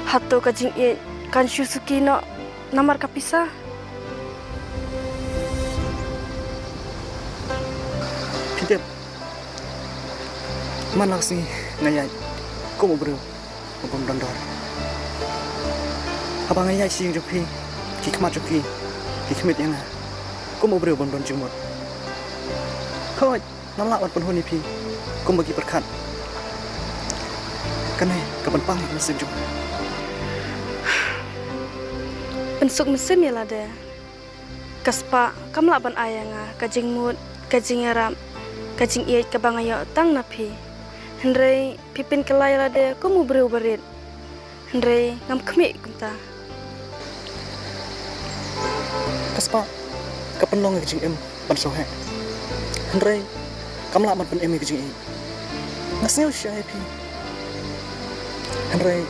Hato kajing e kan Shusuki no namar kapisa. Pintep. Mana sih ngayai? Kau mau bro? Mau dondor. Abang ngayai sih joki, kikmat joki, kikmit yang na. Kau mau bro dondor jumot. Kau nolak wan penghuni pi. Kau bagi berkat. Kan kapan pang mesin juga. Pensuk mesin ya lada. Kaspa kam laban ayanga kajing mut kajing yaram kajing iat kabang ayo tang napi. Hendrai pipin kelai lada kamu beriu berit. Hendrai ngam kemik kumta. Kaspa kapan long kajing em ban sohe. Hendrai kam laban pen em kajing i. Ngasnya usya pi. Hendrai